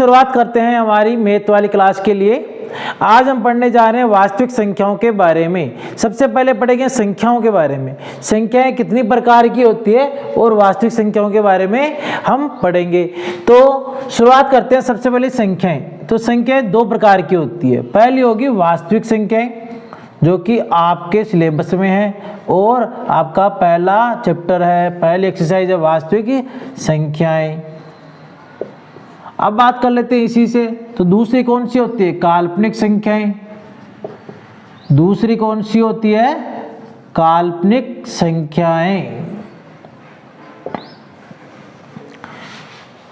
शुरुआत करते हैं हमारी मैथ वाली क्लास के लिए। आज हम पढ़ने जा रहे हैं वास्तविक संख्याओं के बारे में। सबसे पहले पढ़ेंगे संख्याओं के बारे में, संख्याएं कितनी प्रकार की होती है और वास्तविक संख्याओं के बारे में हम पढ़ेंगे। तो शुरुआत करते हैं सबसे पहले संख्याएं। तो संख्याएं दो प्रकार की होती है। पहली होगी वास्तविक संख्याएं जो कि आपके सिलेबस में है और आपका पहला चैप्टर है, पहली एक्सरसाइज है वास्तविक संख्याएं। अब बात कर लेते हैं इसी से। तो दूसरी कौन सी होती है? काल्पनिक संख्याएं। दूसरी कौन सी होती है? काल्पनिक संख्याएं।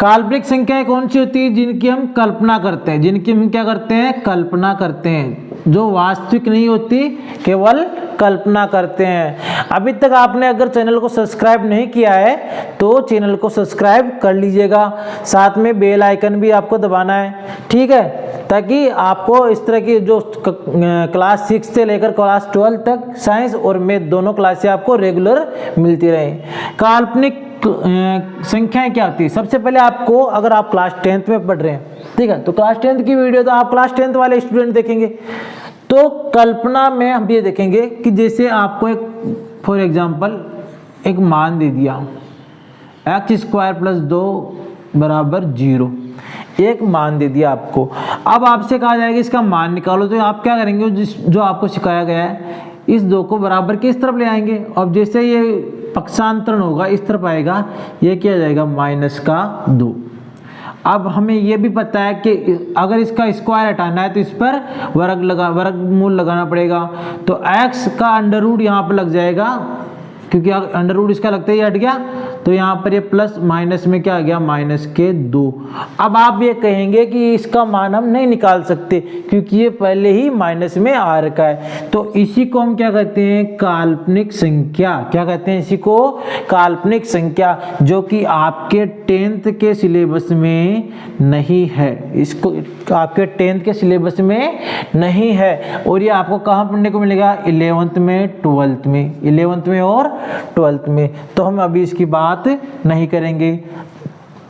काल्पनिक संख्याएं कौन सी होती है? जिनकी हम कल्पना करते हैं, जिनकी हम क्या करते हैं? कल्पना करते हैं, जो वास्तविक नहीं होती, केवल कल्पना करते हैं। अभी तक आपने अगर चैनल को सब्सक्राइब नहीं किया है तो चैनल को सब्सक्राइब कर लीजिएगा, साथ में बेल आइकन भी आपको दबाना है, ठीक है, ताकि आपको इस तरह की जो क्लास 6 से लेकर क्लास 12 तक साइंस और मैथ दोनों क्लासें आपको रेगुलर मिलती रहे। काल्पनिक संख्याएं क्या होती है? सबसे पहले आपको, अगर आप क्लास 10th में पढ़ रहे हैं, ठीक है, तो क्लास 10th की वीडियो तो आप क्लास 10th वाले स्टूडेंट देखेंगे। तो कल्पना में हम ये देखेंगे कि जैसे आपको एक फॉर एग्जांपल एक मान दे दिया x² + 2 = 0, एक मान दे दिया आपको। अब आपसे कहा जाएगा इसका मान निकालो। तो आप क्या करेंगे? जो आपको सिखाया गया है, इस 2 को बराबर किस तरफ ले आएंगे और जैसे ये पक्षांतरण होगा इस तरफ आएगा, ये क्या जाएगा? -2। अब हमें ये भी पता है कि अगर इसका स्क्वायर हटाना है तो इस पर वर्गमूल लगाना पड़ेगा। तो x का अंडर रूट यहाँ पर लग जाएगा, क्योंकि अंडर रूट इसका लगता ही हट गया, तो यहाँ पर ये प्लस माइनस में क्या आ गया? -2। अब आप ये कहेंगे कि इसका मान हम नहीं निकाल सकते क्योंकि ये पहले ही माइनस में आ रखा है। तो इसी को हम क्या कहते हैं? काल्पनिक संख्या। क्या कहते हैं इसी को? काल्पनिक संख्या, जो कि आपके 10th के सिलेबस में नहीं है। इसको आपके 10th के सिलेबस में नहीं है और ये आपको कहाँ पढ़ने को मिलेगा? 11th में, 12th में, 11th में और 12th में। तो हम अभी इसकी बात नहीं करेंगे।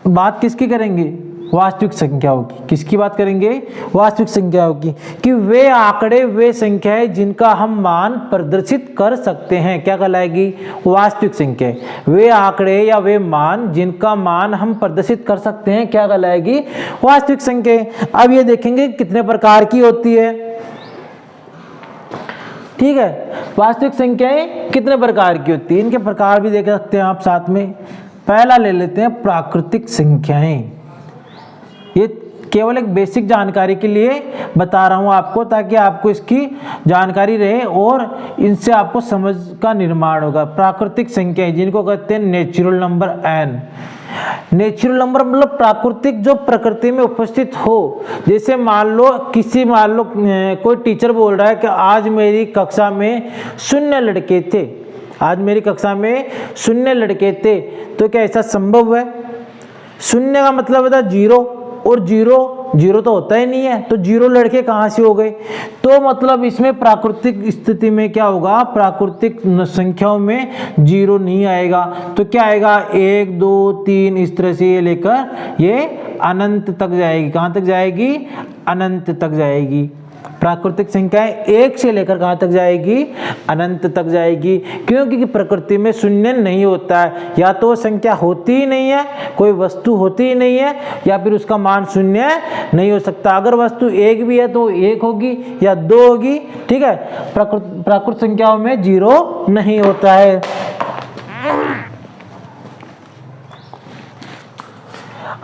बात किसकी करेंगे? वास्तविक संख्याओं की। किसकी बात करेंगे? वास्तविक संख्याओं की, कि वे आंकड़े, वे संख्याएं जिनका हम मान प्रदर्शित कर सकते हैं, क्या कहलाएगी? वास्तविक संख्याएं। वे आंकड़े या वे मान जिनका मान हम प्रदर्शित कर सकते हैं, क्या कहलाएगी? वास्तविक संख्याएं। अब ये देखेंगे कितने प्रकार की होती है, ठीक है। वास्तविक संख्याएं कितने प्रकार की होती है, इनके प्रकार भी देख सकते हैं आप साथ में। पहला ले लेते हैं प्राकृतिक संख्याएं। ये केवल एक बेसिक जानकारी के लिए बता रहा हूं आपको, ताकि आपको इसकी जानकारी रहे और इनसे आपको समझ का निर्माण होगा। प्राकृतिक संख्याएं जिनको कहते हैं natural number n। Natural number मतलब प्राकृतिक, जो प्रकृति में उपस्थित हो। जैसे मान लो कोई टीचर बोल रहा है कि आज मेरी कक्षा में 0 लड़के थे, आज मेरी कक्षा में 0 लड़के थे। तो क्या ऐसा संभव है? 0 का मतलब होता है 0 और 0 तो होता ही नहीं है, तो 0 लड़के कहाँ से हो गए? तो मतलब इसमें प्राकृतिक स्थिति में क्या होगा? प्राकृतिक संख्याओं में 0 नहीं आएगा। तो क्या आएगा? 1 2 3 इस तरह से ये लेकर ये अनंत तक जाएगी। कहाँ तक जाएगी? अनंत तक जाएगी। प्राकृतिक संख्याएं 1 से लेकर कहाँ तक जाएगी? अनंत तक जाएगी। क्योंकि प्रकृति में 0 नहीं होता है, या तो संख्या होती ही नहीं है, कोई वस्तु होती ही नहीं है, या फिर उसका मान 0 नहीं हो सकता। अगर वस्तु 1 भी है तो 1 होगी या 2 होगी, ठीक है। प्राकृतिक संख्याओं में 0 नहीं होता है।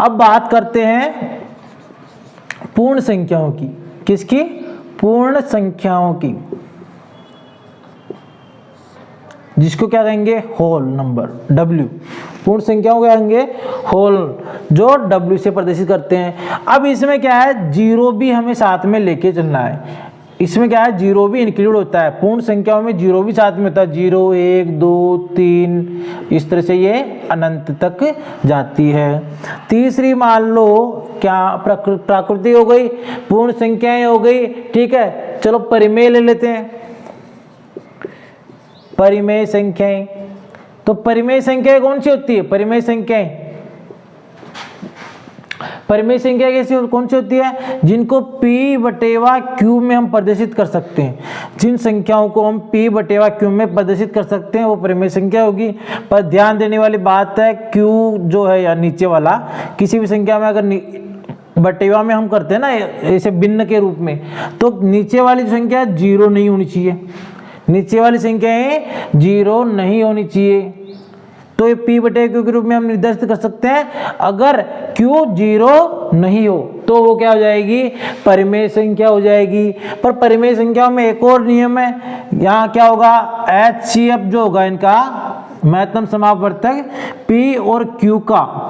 अब बात करते हैं पूर्ण संख्याओं की। किसकी? पूर्ण संख्याओं की, जिसको क्या कहेंगे? Whole number, W। पूर्ण संख्याओं को कहेंगे होल, जो W से प्रदर्शित करते हैं। अब इसमें क्या है? 0 भी हमें साथ में लेके चलना है। इसमें क्या है? 0 भी इंक्लूड होता है। पूर्ण संख्याओं में 0 भी साथ में होता है। 0 1 2 3 इस तरह से ये अनंत तक जाती है। तीसरी मान लो क्या? प्राकृति हो गई, पूर्ण संख्याएं हो गई, ठीक है। चलो परिमेय ले लेते हैं, परिमेय संख्याएं। तो परिमेय संख्याएं कौन सी होती है? परिमेय संख्याएं परिमेय संख्या कौन सी होती है? जिनको p बटेवा q में हम प्रदर्शित कर सकते हैं। जिन संख्याओं को हम p बटेवा q में प्रदर्शित कर सकते हैं वो परिमेय संख्या होगी। पर ध्यान देने वाली बात है, q जो है या नीचे वाला किसी भी संख्या में अगर बटेवा में हम करते हैं ना ऐसे भिन्न के रूप में, तो नीचे वाली संख्या 0 नहीं होनी चाहिए। नीचे वाली संख्याएं 0 नहीं होनी चाहिए। तो ये p बटे q के रूप में हम निर्धारित कर सकते हैं। अगर q 0 नहीं हो तो वो क्या हो जाएगी? परिमेय संख्या हो जाएगी। पर परिमेय संख्याओं में एक और नियम है, यहाँ क्या होगा? HCF जो होगा इनका महत्तम समापवर्तक P और Q का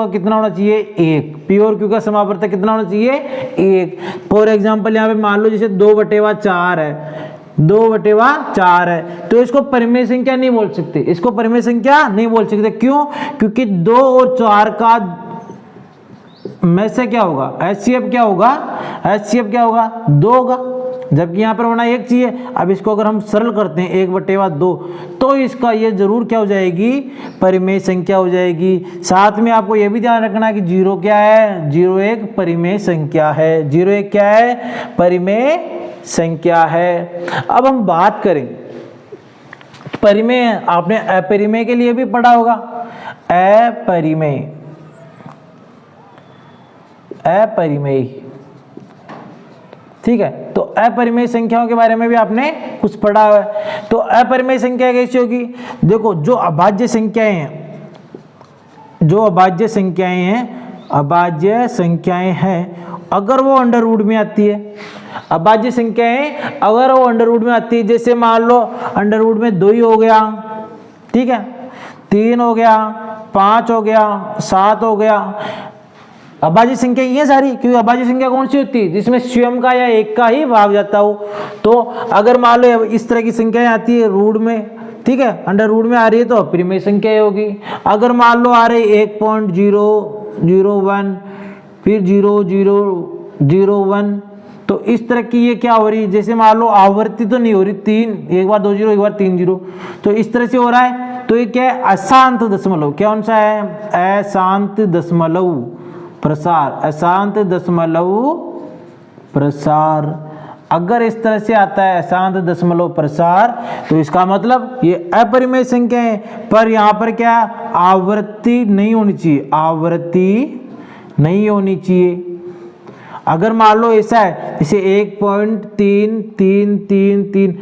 कितना होना चाहिए? 1। P और Q का समापवर्तक कितना होना चाहिए? 1। फॉर एग्जाम्पल यहाँ पे मान लो जैसे 2/4 है, 2/4 है, तो इसको परिमेय संख्या नहीं बोल सकते, इसको परिमेय संख्या नहीं बोल सकते। क्यों? क्योंकि 2 और 4 का में से क्या होगा? HCF क्या होगा? HCF क्या होगा? 2 होगा, जबकि यहाँ पर होना 1 चाहिए। अब इसको अगर हम सरल करते हैं 1/2, तो इसका ये जरूर क्या हो जाएगी? परिमेय संख्या हो जाएगी। साथ में आपको ये भी ध्यान रखना है कि 0 क्या है? 0 एक परिमेय संख्या है। 0 एक क्या है? परिमेय संख्या है। अब हम बात करें परिमेय, आपने अपरिमेय के लिए भी पढ़ा होगा। अपरिमेय, ठीक है। तो अपरिमेय संख्याओं के बारे में भी आपने कुछ पढ़ा हुआ है। तो अपरिमेय संख्या कैसी होगी? देखो, जो अभाज्य संख्याएं हैं, अगर वो अंडर रूट में आती है, अभाज्य संख्याएं अगर वो अंडर रूट में आती है, जैसे मान लो अंडर रूट में 2 ही हो गया, ठीक है, 3 हो गया, 5 हो गया, 7 हो गया, अभाज्य संख्या ये सारी। क्योंकि अभाज्य संख्या कौन सी होती है? जिसमें स्वयं का या एक का ही भाग जाता हो। तो अगर मान लो इस तरह की संख्याएं आती है रूट में, ठीक है, अंडर रूट में आ रही है तो परिमेय संख्या होगी। अगर मान लो आ रही 1.001 फिर 0.001, तो इस तरह की ये क्या हो रही है? जैसे मान लो आवर्ती तो नहीं हो रही, 3 एक बार 2 0 एक बार 3 0, तो इस तरह से हो रहा है। तो ये क्या है? अशांत दशमलव। कौन सा है? अशांत दशमलव प्रसार। अशांत दशमलव प्रसार अगर इस तरह से आता है अशांत दशमलव प्रसार, तो इसका मतलब ये अपरिमेय संख्या है। पर यहाँ पर क्या? आवृत्ति नहीं होनी चाहिए, आवृत्ति नहीं होनी चाहिए। अगर मान लो ऐसा है जैसे 1.3333,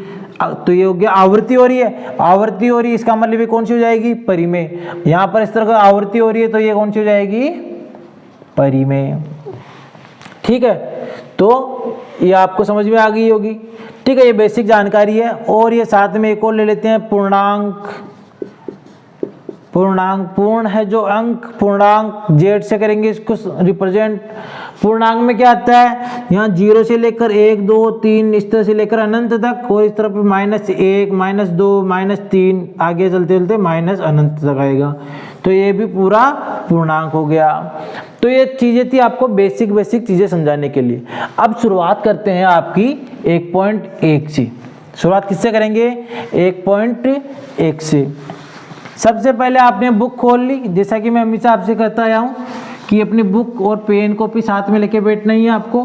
तो ये हो गया आवृत्ति हो रही है, आवृत्ति हो रही है, इसका मतलब ये कौन सी हो जाएगी? परिमेय। यहाँ पर इस तरह का आवृत्ति हो रही है तो ये कौन सी हो जाएगी? परिमेय। ठीक है, तो ये आपको समझ में आ गई होगी। ठीक है, ये बेसिक जानकारी है। और ये साथ में एक और ले लेते हैं, पूर्णांक। पूर्ण है जो अंक, पूर्णांक जेड से करेंगे इसको रिप्रेजेंट। पूर्णांक में क्या आता है? यहाँ 0 से लेकर 1 2 3 इस तरह से लेकर अनंत तक, और इस तरफ -1 -2 -3 आगे चलते चलते माइनस अनंत तक आएगा। तो ये भी पूरा पूर्णांक हो गया। तो ये चीजें थी आपको बेसिक चीजें समझाने के लिए। अब शुरुआत करते हैं आपकी 1.1 से। शुरुआत किससे करेंगे? 1.1 से। सबसे पहले आपने बुक खोल ली, जैसा कि मैं हमेशा आपसे कहता आया हूँ कि अपनी बुक और पेन कॉपी साथ में लेके बैठना ही है आपको।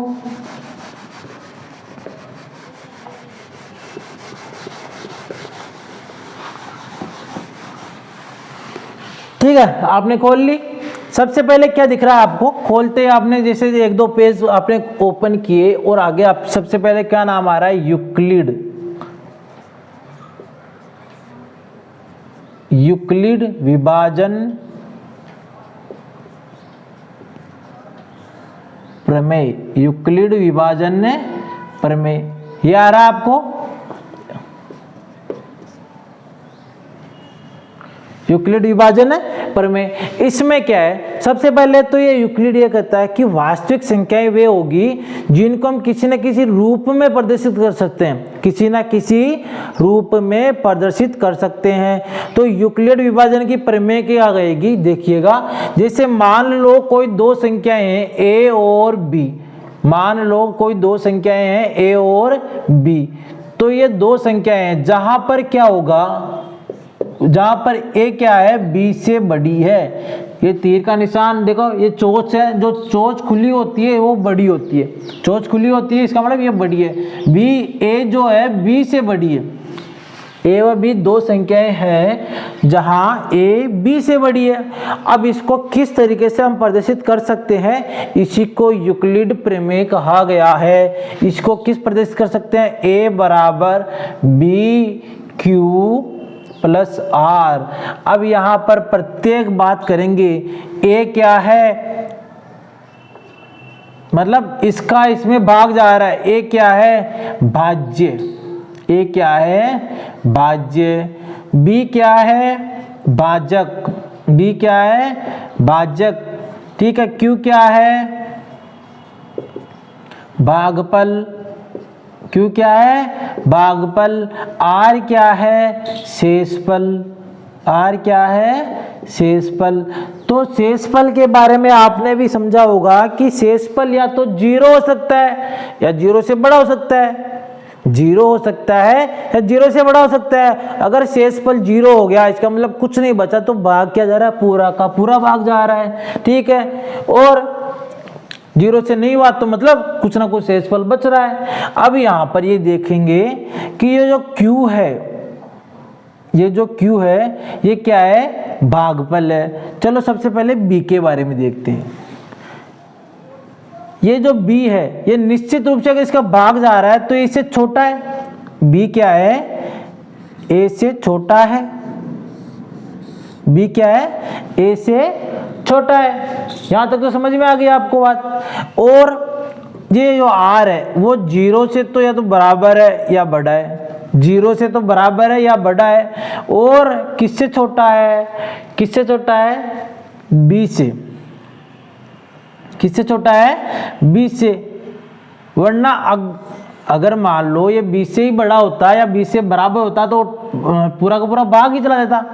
ठीक है, आपने खोल ली। सबसे पहले क्या दिख रहा है आपको? खोलते ही आपने जैसे 1-2 पेज आपने ओपन किए और आगे आप सबसे पहले क्या नाम आ रहा है? यूक्लिड विभाजन प्रमेय। यूक्लिड विभाजन प्रमेय ये आ रहा है आपको। यूक्लिड विभाजन प्रमेय, इसमें क्या है? सबसे पहले तो ये यूक्लिड ये कहता है कि वास्तविक संख्याएं वे होगी जिनको हम किसी न किसी रूप में प्रदर्शित कर सकते हैं, किसी न किसी रूप में प्रदर्शित कर सकते हैं। तो यूक्लिड विभाजन की प्रमेय क्या आएगी? देखिएगा, जैसे मान लो कोई 2 संख्याएं हैं a और b, मान लो कोई 2 संख्याएं हैं a और b, तो ये 2 संख्याएं हैं जहां पर क्या होगा? जहां पर a क्या है? b से बड़ी है, ये तीर का निशान देखो, ये चोंच है, जो चोंच खुली होती है वो बड़ी होती है, चोंच खुली होती है, इसका मतलब ये बड़ी है। बी ए जो है बी से बड़ी है, ए व बी दो संख्याएं हैं जहां ए बी से बड़ी है। अब इसको किस तरीके से हम प्रदर्शित कर सकते हैं, इसी को यूक्लिड प्रमेय कहा गया है। इसको किस प्रदर्शित कर सकते हैं, ए बराबर बी क्यू प्लस आर। अब यहां पर प्रत्येक बात करेंगे, ए क्या है, मतलब इसका इसमें भाग जा रहा है, ए क्या है, भाज्य, ए क्या है, भाज्य, बी क्या है, भाजक, बी क्या है, भाजक, ठीक है, क्यू क्या है, भागफल, क्यू क्या है, भागफल, आर क्या है, शेषफल, आर क्या है, शेषफल। तो शेषफल के बारे में आपने भी समझा होगा कि शेषफल या तो जीरो हो सकता है या जीरो से बड़ा हो सकता है, जीरो हो सकता है या जीरो से बड़ा हो सकता है। अगर शेषफल जीरो हो गया इसका मतलब कुछ नहीं बचा, तो भाग क्या जा रहा है, पूरा का पूरा भाग जा रहा है, ठीक है। और जीरो से नहीं हुआ तो मतलब कुछ ना कुछ शेषफल बच रहा है। अब यहाँ पर ये देखेंगे कि ये जो Q है, ये जो Q है ये क्या है, भागफल है। चलो सबसे पहले B के बारे में देखते हैं। ये जो B है ये निश्चित रूप से अगर इसका भाग जा रहा है तो इससे छोटा है, B क्या है, A से छोटा है, B क्या है, A से छोटा है। यहां तक तो समझ में आ गई आपको बात। और ये जो R है वो जीरो से तो या तो बराबर है या बड़ा है, जीरो से तो बराबर है या बड़ा है। और किससे छोटा है, किससे छोटा है, B से, किससे छोटा है, B से। वरना अगर मान लो ये B से ही बड़ा होता या B से बराबर होता तो पूरा का पूरा भाग ही चला जाता।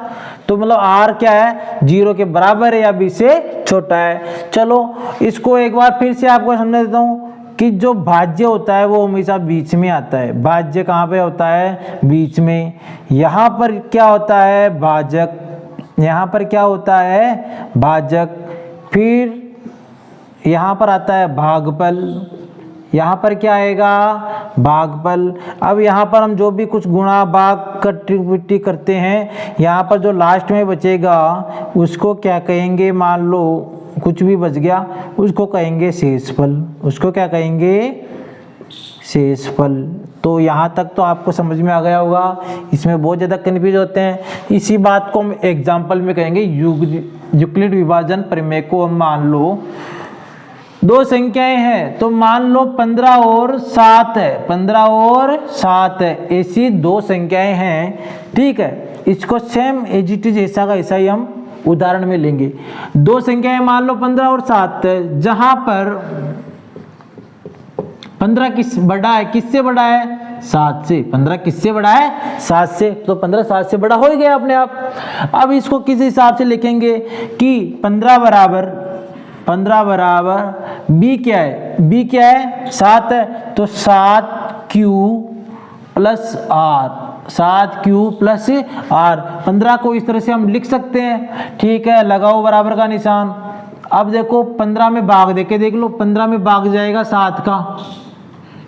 तो मतलब R क्या है, जीरो के बराबर है या B से छोटा है। चलो इसको एक बार फिर से आपको समझा देता हूँ कि जो भाज्य होता है वो हमेशा बीच में आता है। भाज्य कहाँ पे होता है, बीच में। यहाँ पर क्या होता है, भाजक, यहाँ पर क्या होता है, भाजक। फिर यहाँ पर आता है भागफल, यहाँ पर क्या आएगा, भागफल। अब यहाँ पर हम जो भी कुछ गुणा भाग कट्टी करते हैं, यहाँ पर जो लास्ट में बचेगा उसको क्या कहेंगे, मान लो कुछ भी बच गया उसको कहेंगे शेषफल, उसको क्या कहेंगे, शेषफल। तो यहाँ तक तो आपको समझ में आ गया होगा। इसमें बहुत ज़्यादा कन्फ्यूज होते हैं। इसी बात को हम एग्जाम्पल में कहेंगे। यूक्लिड विभाजन प्रमेय को हम मान लो दो संख्याएं हैं, तो मान लो 15 और 7 है, 15 और 7 है, ऐसी दो संख्याएं हैं, ठीक है। इसको सेम एज इट इज ऐसा का ऐसा ही हम उदाहरण में लेंगे। दो संख्याएं मान लो 15 और 7 है, जहां पर 15 किस बड़ा है, किससे बड़ा है, 7 से। 15 किससे बड़ा है, 7 से। तो 15 7 से बड़ा हो ही गया अपने आप। अब इसको किस हिसाब से लिखेंगे कि 15 बराबर B क्या है, B क्या है, 7 है, तो 7Q plus R, 7Q plus R। 15 को इस तरह से हम लिख सकते हैं, ठीक है। लगाओ बराबर का निशान। अब देखो 15 में भाग देके देख लो, 15 में भाग जाएगा 7 का,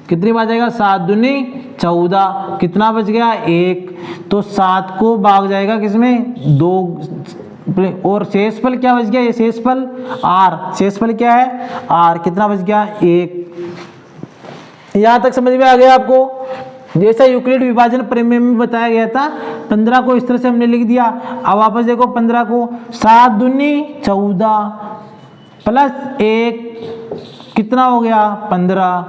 कितनी बार जाएगा, 7 दूनी 14, कितना बच गया, 1। तो 7 को भाग जाएगा किसमें, 2। और शेषफल क्या बच गया, ये शेषफल R, शेषफल क्या है, R, कितना बच गया, 1। यहां तक समझ में आ गया आपको। जैसा यूक्लिड विभाजन प्रमेय में बताया गया था, 15 को इस तरह से हमने लिख दिया। अब वापस देखो 15 को, 7 दूनी 14 प्लस 1, कितना हो गया, 15,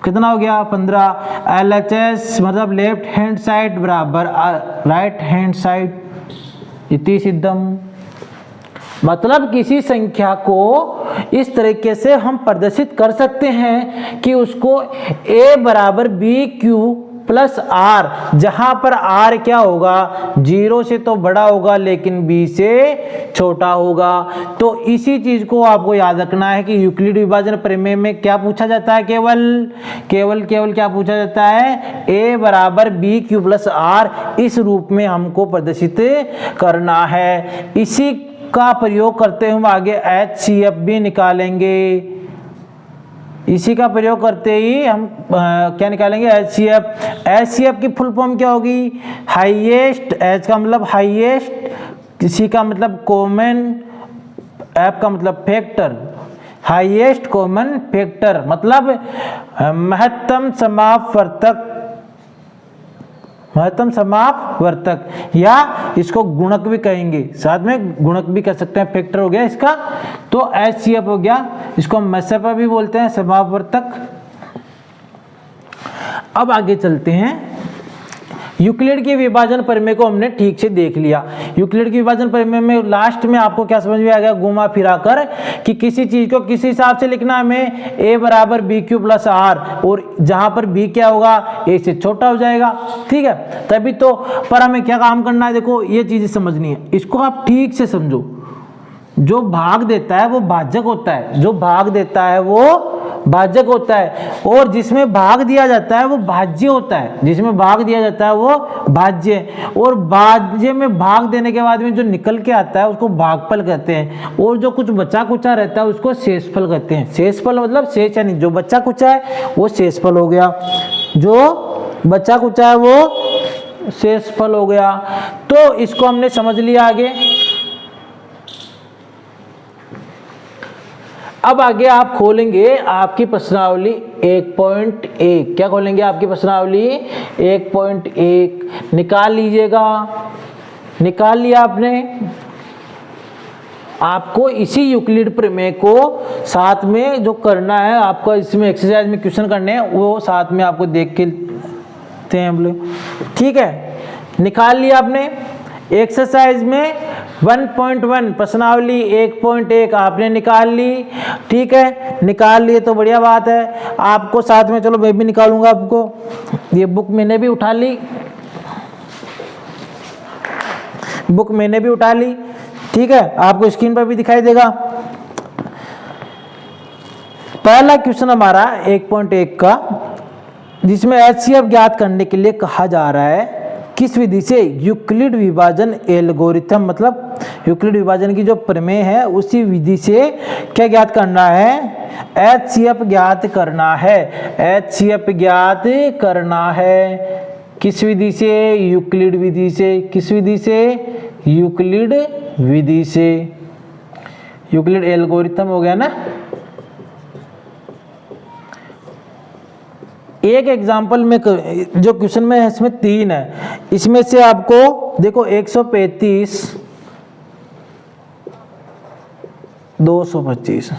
कितना हो गया, 15। LHS मतलब लेफ्ट हैंड साइड बराबर राइट हैंड साइड, इति सिद्धम। मतलब किसी संख्या को इस तरीके से हम प्रदर्शित कर सकते हैं कि उसको A बराबर BQ प्लस R, जहां पर R क्या होगा, 0 से तो बड़ा होगा लेकिन B से छोटा होगा। तो इसी चीज को आपको याद रखना है कि यूक्लिड विभाजन प्रमेय में क्या पूछा जाता है, केवल क्या पूछा जाता है, A बराबर BQ प्लस R, इस रूप में हमको प्रदर्शित करना है। इसी का प्रयोग करते हुए आगे HCF भी निकालेंगे। इसी का प्रयोग करते ही हम क्या निकालेंगे, HCF। HCF की फुल फॉर्म क्या होगी, हाईएस्ट, H का मतलब हाईएस्ट, C का मतलब कॉमन, F का मतलब फैक्टर, हाईएस्ट कॉमन फैक्टर मतलब महत्तम समापवर्तक, महत्तम समापवर्तक, या इसको गुणक भी कहेंगे, साथ में गुणक भी कह सकते हैं, फैक्टर हो गया इसका, तो HCF हो गया। इसको हम मसफा भी बोलते हैं, समापवर्तक। अब आगे चलते हैं, यूक्लिड के विभाजन प्रमेय को हमने ठीक से देख लिया। यूक्लिड के विभाजन प्रमेय में लास्ट में आपको क्या समझ में आ गया, घुमा फिरा कर, कि किसी चीज को किस हिसाब से लिखना है हमें, a बराबर BQ प्लस R, और जहां पर b क्या होगा, a से छोटा हो जाएगा, ठीक है। तभी तो, पर हमें क्या काम करना है, देखो ये चीजें समझनी है, इसको आप ठीक से समझो। जो भाग देता है वो भाजक होता है, जो भाग देता है वो भाजक होता है, और जिसमें भाग दिया जाता है वो भाज्य होता है, जिसमें भाग दिया जाता है वो भाज्य, और भाज्य में भाग देने के बाद में जो निकल के आता है उसको भागफल कहते हैं, और जो कुछ बचा कुचा रहता है उसको शेषफल कहते हैं। शेषफल मतलब शेष, यानी जो बचा कुचा है वो शेषफल हो गया, जो बचा कुचा है वो शेषफल हो गया। तो इसको हमने समझ लिया। आगे अब आगे आप खोलेंगे आपकी प्रश्नावली 1.1, क्या खोलेंगे, आपकी प्रश्नावली 1.1 निकाल लीजिएगा। निकाल लिया आपने, आपको इसी यूक्लिड प्रमेय को साथ में जो करना है, आपको इसमें एक्सरसाइज में क्वेश्चन करने हैं, वो साथ में आपको देख के हैं हम लोग, ठीक है। निकाल लिया आपने। एक्सरसाइज में 1.1 प्रश्नावली 1.1 आपने निकाल ली, ठीक है। निकाल लिए तो बढ़िया बात है। आपको साथ में, चलो मैं भी निकालूंगा आपको, ये बुक मैंने भी उठा ली, बुक मैंने भी उठा ली, ठीक है। आपको स्क्रीन पर भी दिखाई देगा। पहला क्वेश्चन हमारा 1.1 का, जिसमें HCF ज्ञात करने के लिए कहा जा रहा है, किस विधि से यूक्लिड विभाजन एल्गोरिथम, मतलब यूक्लिड विभाजन की जो प्रमेय है उसी विधि से क्या ज्ञात करना है, HCF ज्ञात करना है। HCF ज्ञात करना है किस विधि से, यूक्लिड विधि से। किस विधि से, यूक्लिड विधि से। यूक्लिड एल्गोरिथम हो गया ना। एक एग्जाम्पल में जो क्वेश्चन में है इसमें 3 है, इसमें से आपको देखो 135, 225,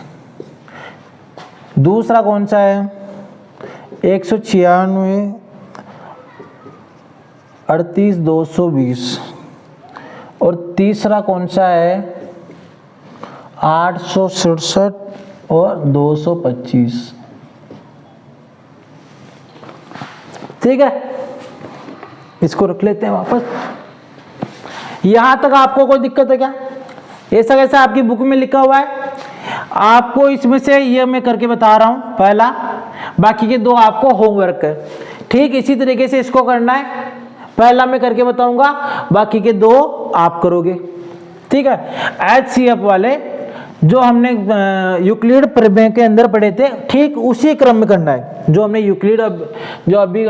दूसरा कौन सा है 196, 38, 220, और तीसरा कौन सा है 867 और 225, ठीक है। इसको रख लेते हैं वापस। यहां तक आपको कोई दिक्कत है क्या, ऐसा कैसा आपकी बुक में लिखा हुआ है, आपको इसमें से ये मैं करके बता रहा हूं पहला, बाकी के 2 आपको होमवर्क है, ठीक। इसी तरीके से इसको करना है, पहला मैं करके बताऊंगा, बाकी के 2 आप करोगे, ठीक है। HCF वाले जो हमने यूक्लिड प्रमेय के अंदर पढ़े थे, ठीक उसी क्रम में करना है जो हमने यूक्लिड, जो अभी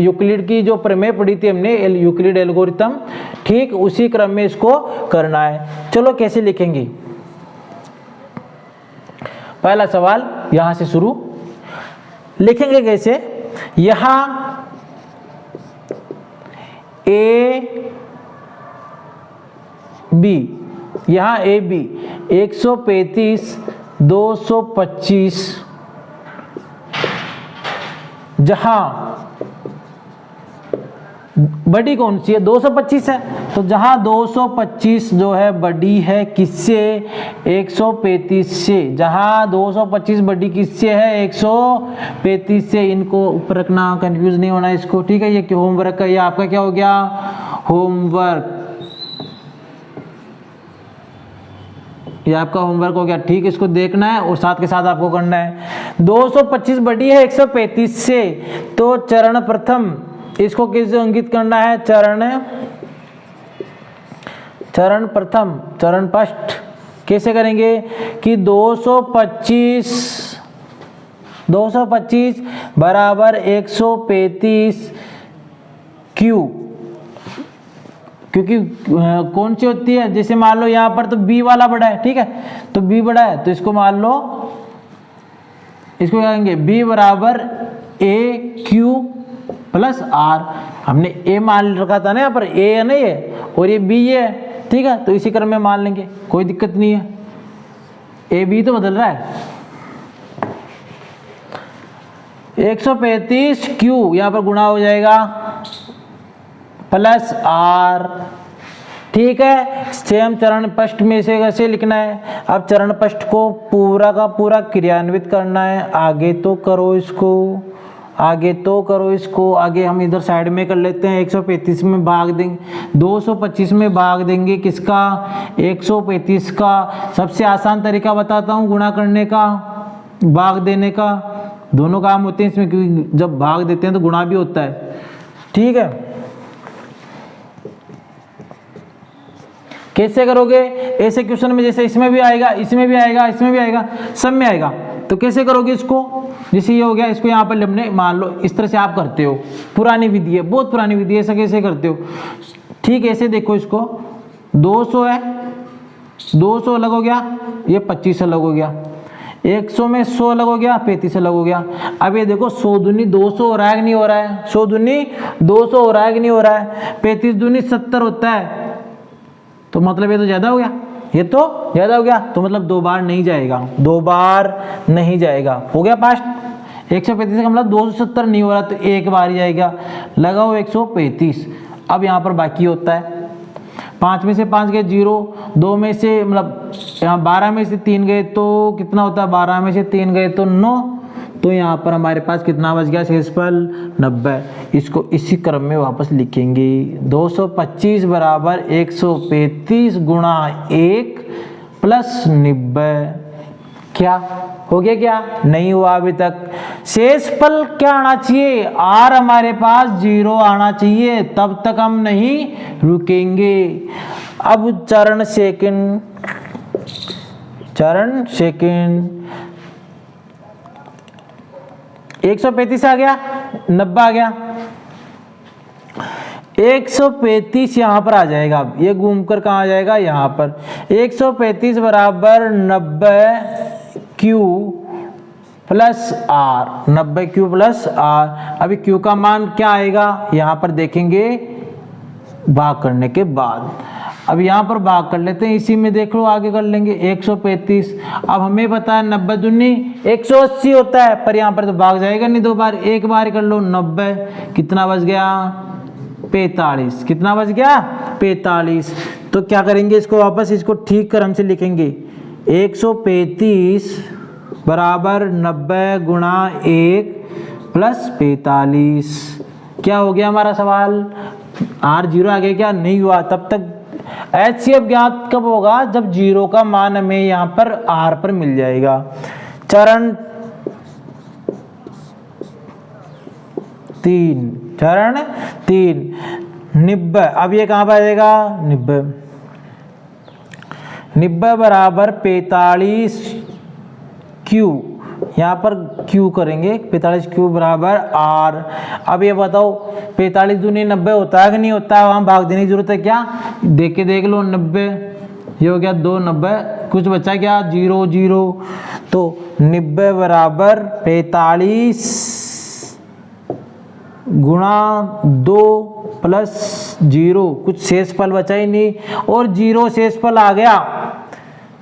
यूक्लिड की जो प्रमेय पढ़ी थी हमने, यूक्लिड एल्गोरिथम, ठीक उसी क्रम में इसको करना है। चलो कैसे लिखेंगे, पहला सवाल यहां से शुरू लिखेंगे कैसे। यहां ए बी, यहां ए बी 135, 225, जहां बड़ी कौन सी है 225 है, तो जहां 225 जो है बड़ी है किससे 135 से, जहां 225 बड़ी किससे है 135 से। इनको ऊपर रखना, कंफ्यूज नहीं होना इसको, ठीक है। ये होमवर्क है, ये आपका क्या हो गया होमवर्क, ये आपका होमवर्क हो गया, ठीक। इसको देखना है और साथ के साथ आपको करना है। 225 बड़ी है 135 से, तो चरण प्रथम इसको किस अंकित करना है, चरण चरण प्रथम, चरण फर्स्ट कैसे करेंगे कि 225 बराबर 135 क्यू, क्योंकि कौन सी होती है, जैसे मान लो यहाँ पर तो b वाला बड़ा है, ठीक है, तो b बड़ा है तो इसको मान लो, इसको क्या कहेंगे b बराबर a q प्लस r। हमने a मान रखा था ना, यहाँ पर a है ना ये, और ये b है, ठीक है, तो इसी क्रम में मान लेंगे, कोई दिक्कत नहीं है, a b तो बदल रहा है। 135 q यहाँ पर गुणा हो जाएगा प्लस r, ठीक है। सेम चरण फर्स्ट में से कैसे लिखना है, अब चरण फर्स्ट को पूरा का पूरा क्रियान्वित करना है। आगे तो करो इसको, आगे तो करो इसको, आगे हम इधर साइड में कर लेते हैं। 135 में भाग देंगे, 225 में भाग देंगे किसका, 135 का। सबसे आसान तरीका बताता हूँ गुणा करने का, भाग देने का, दोनों काम होते हैं इसमें, क्योंकि जब भाग देते हैं तो गुणा भी होता है, ठीक है। कैसे करोगे, ऐसे क्वेश्चन में जैसे इसमें भी आएगा, इसमें भी आएगा, इसमें भी आएगा, सब में आएगा, तो कैसे करोगे इसको, जैसे ये हो गया, इसको यहाँ पर हमने मान लो इस तरह से आप करते हो, पुरानी विधि है, बहुत पुरानी विधि है, ऐसा कैसे करते हो, ठीक है। ऐसे देखो इसको, 200 है, 200 अलग हो गया, ये 25 अलग हो गया, 100 में 100 अलग हो गया, 35 अलग हो गया। अब ये देखो 100 दूनी 200 हो रहा है कि नहीं हो रहा है, 100 दूनी 200 हो रहा है कि नहीं हो रहा है, 35 दूनी 70 होता है, तो मतलब ये तो ज्यादा हो गया, ये तो ज्यादा हो गया, तो मतलब 2 बार नहीं जाएगा, 2 बार नहीं जाएगा, हो गया पास्ट। 135 का मतलब 270 नहीं हो रहा, तो एक बार ही जाएगा, लगाओ 135। अब यहाँ पर बाकी होता है 5 में से 5 गए 0, 2 में से मतलब यहाँ 12 में से 3 गए तो कितना होता है, 12 में से 3 गए तो 9, तो यहाँ पर हमारे पास कितना बच गया शेषफल 90। इसको इसी क्रम में वापस लिखेंगे, 225 बराबर 135 गुणा 1 प्लस 90। क्या हो गया, क्या नहीं हुआ अभी तक। शेषफल क्या आना चाहिए, r हमारे पास 0 आना चाहिए, तब तक हम नहीं रुकेंगे। अब चरण सेकंड, 135 आ गया, 90 आ गया, 135 यहाँ पर आ जाएगा। अब ये घूमकर कहाँ आ जाएगा, यहाँ पर। 135 बराबर 90 Q plus R, 90 Q plus R. अभी क्यू का मान क्या आएगा, यहाँ पर देखेंगे भाग करने के बाद। अब यहाँ पर भाग कर लेते हैं, इसी में देख लो, आगे कर लेंगे 135। अब हमें पता है 90 दूनी 180 होता है, पर यहाँ पर तो भाग जाएगा नहीं 2 बार, एक बार कर लो। 90 कितना बच गया, 45। कितना बच गया, 45। तो क्या करेंगे, इसको वापस इसको ठीक क्रम से लिखेंगे। 135 बराबर 90 गुणा 1 प्लस 45। क्या हो गया हमारा सवाल, r 0 आ गया, क्या नहीं हुआ। तब तक HCF ज्ञात कब होगा, जब 0 का मान हमें यहाँ पर r पर मिल जाएगा। चरण 3 90। अब ये कहाँ पर आ जाएगा, 90 बराबर 45 क्यू, यहाँ पर क्यू करेंगे, 45 क्यू बराबर आर। अब ये बताओ 45 दूनी 90 होता है कि नहीं होता है, वहाँ भाग देने की जरूरत है क्या, देख के देख लो। 90 ये हो गया 2, 90 कुछ बचा क्या, 0 0। तो 90 बराबर 45 गुणा 2 प्लस 0, कुछ शेषफल बचा ही नहीं, और 0 शेषफल आ गया,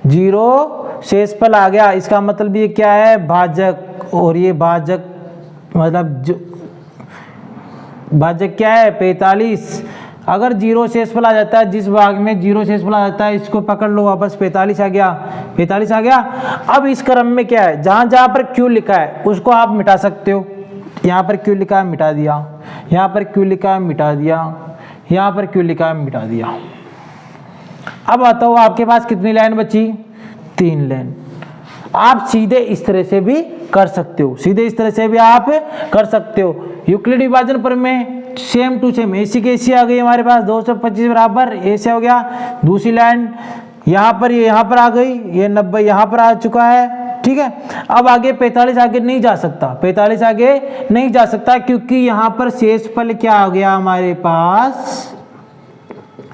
0 शेषफल आ गया। इसका मतलब ये क्या है, भाजक, और ये भाजक मतलब जो भाजक क्या है 45। अगर 0 शेषफल आ जाता है, जिस भाग में 0 शेषफल आ जाता है, इसको पकड़ लो वापस, 45 आ गया, 45 आ गया। अब इस क्रम में क्या है, जहां जहां पर क्यू लिखा है उसको आप मिटा सकते हो। यहाँ पर क्यू लिखा है मिटा दिया, यहाँ पर क्यू लिखा है मिटा दिया, यहाँ पर क्यू लिखा है मिटा दिया। अब आता हूँ, आपके पास कितनी लाइन बची, 3 लाइन। आप सीधे इस तरह से भी कर सकते हो, सीधे इस तरह से भी आप कर सकते हो। यूक्लिड विभाजन प्रमेय सेम टू सेम एसी की एसी आ गई हमारे पास 225 बराबर ऐसे हो गया। दूसरी लाइन यहाँ पर ये यहाँ पर आ गई, ये 90 यहाँ पर आ चुका है। ठीक है, अब आगे 45 आगे नहीं जा सकता, 45 आगे नहीं जा सकता क्योंकि यहाँ पर शेषफल क्या आ गया हमारे पास,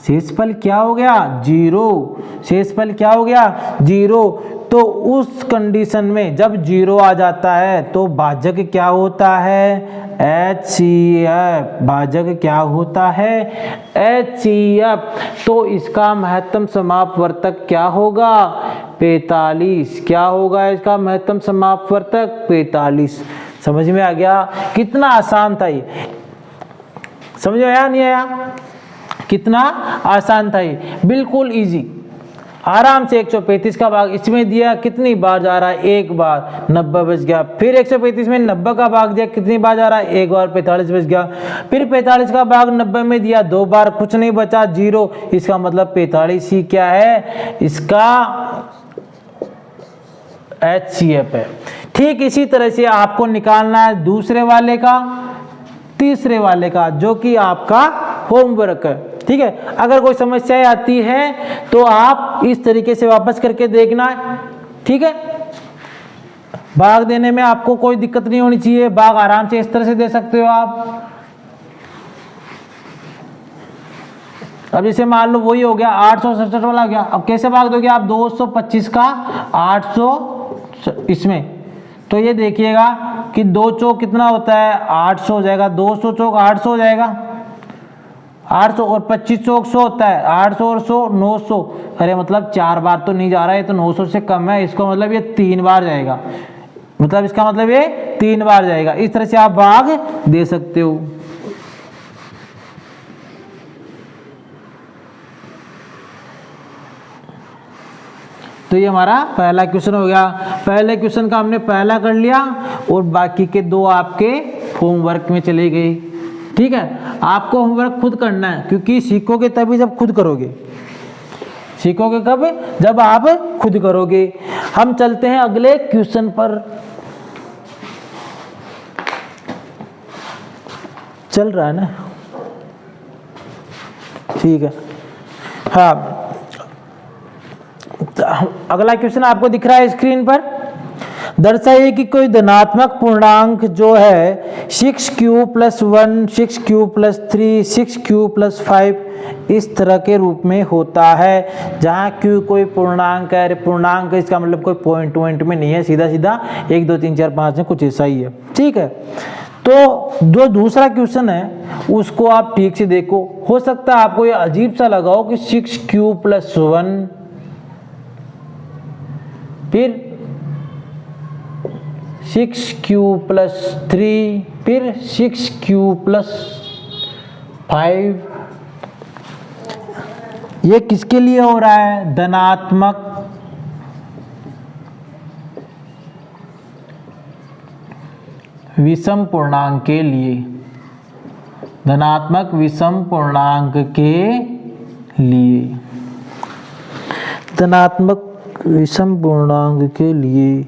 शेषफल क्या हो गया 0, शेषफल क्या हो गया 0। तो उस कंडीशन में जब 0 आ जाता है तो भाजक क्या होता है HCF, भाजक क्या होता है HCF। तो इसका महत्तम समापवर्तक क्या होगा 45, क्या होगा इसका महत्तम समापवर्तक 45। समझ में आ गया, कितना आसान था ये, समझ में आया नहीं आया, कितना आसान था ये, बिल्कुल इजी। आराम से 135 का भाग इसमें दिया, कितनी बार जा रहा है एक बार 90 बच गया। फिर 135 में 90 का भाग दिया, कितनी बार जा रहा है एक बार 45 बच गया। फिर 45 का भाग 90 में दिया 2 बार, कुछ नहीं बचा 0। इसका मतलब 45 ही क्या है इसका HCF है। ठीक इसी तरह से आपको निकालना है दूसरे वाले का, तीसरे वाले का, जो कि आपका होमवर्क है। ठीक है, अगर कोई समस्याएं आती है तो आप इस तरीके से वापस करके देखना है। ठीक है, भाग देने में आपको कोई दिक्कत नहीं होनी चाहिए, भाग आराम से इस तरह से दे सकते हो आप। अब जैसे मान लो वही हो गया 867 वाला हो गया, अब कैसे भाग दोगे आप 225 का 800 इसमें, तो ये देखिएगा कि 2 चौक कितना होता है 800 हो जाएगा, 200 चौक 800 हो जाएगा 800, और 25 चौक 100 होता है 800 और 100 900। अरे मतलब 4 बार तो नहीं जा रहा है, तो 900 से कम है, इसका मतलब ये 3 बार जाएगा, मतलब इसका मतलब ये 3 बार जाएगा। इस तरह से आप भाग दे सकते हो। तो ये हमारा पहला क्वेश्चन हो गया। पहले क्वेश्चन का हमने पहला कर लिया और बाकी के 2 आपके होमवर्क में चले गए। ठीक है, आपको होमवर्क खुद करना है, क्योंकि सीखोगे तभी जब खुद करोगे। सीखोगे कब, जब आप खुद करोगे। हम चलते हैं अगले क्वेश्चन पर। चल रहा है ना, ठीक है। हाँ, अगला क्वेश्चन आपको दिख रहा है स्क्रीन पर। दर्शाइए कि कोई धनात्मक पूर्णांक जो है 6q + 1, 6q + 3, 6q + 5 इस तरह के रूप में होता है, जहाँ q कोई पूर्णांक है। पूर्णांक इसका मतलब कोई पॉइंट में नहीं है, सीधा सीधा 1 2 3 4 5 में कुछ ऐसा ही है। ठीक है, तो जो दूसरा क्वेश्चन है उसको आप ठीक से देखो। हो सकता है आपको ये अजीब सा लगा हो कि 6q + 1 फिर 6q + 3 फिर 6q + 5, ये किसके लिए हो रहा है, धनात्मक विषम पूर्णांक के लिए, धनात्मक विषम पूर्णांक के लिए, धनात्मक विषम पूर्णांक के लिए।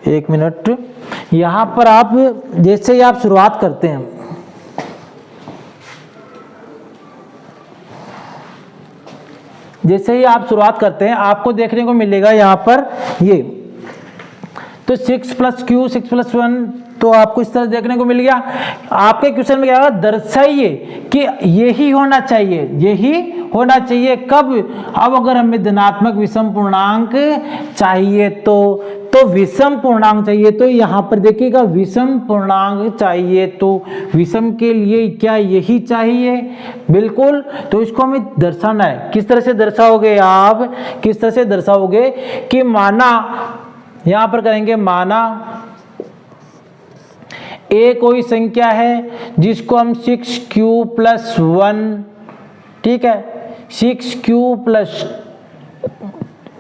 1 मिनट, यहां पर आप जैसे ही आप शुरुआत करते हैं, जैसे ही आप शुरुआत करते हैं आपको देखने को मिलेगा यहां पर ये, तो 6 + q 6 + 1 तो आपको इस तरह देखने को मिल गया। आपके क्वेश्चन में क्या होगा, दर्शाइए कि यही होना चाहिए, यही होना चाहिए। कब, अब अगर हमें धनात्मक विषम पूर्णांक चाहिए तो विषम पूर्णांक चाहिए, तो यहाँ पर देखिएगा विषम पूर्णांक चाहिए, तो विषम के लिए क्या यही चाहिए, बिल्कुल। तो इसको हमें दर्शाना है। किस तरह से दर्शाओगे आप, किस तरह से दर्शाओगे कि माना, यहाँ पर करेंगे माना a कोई संख्या है जिसको हम 6q + 1, ठीक है, 6q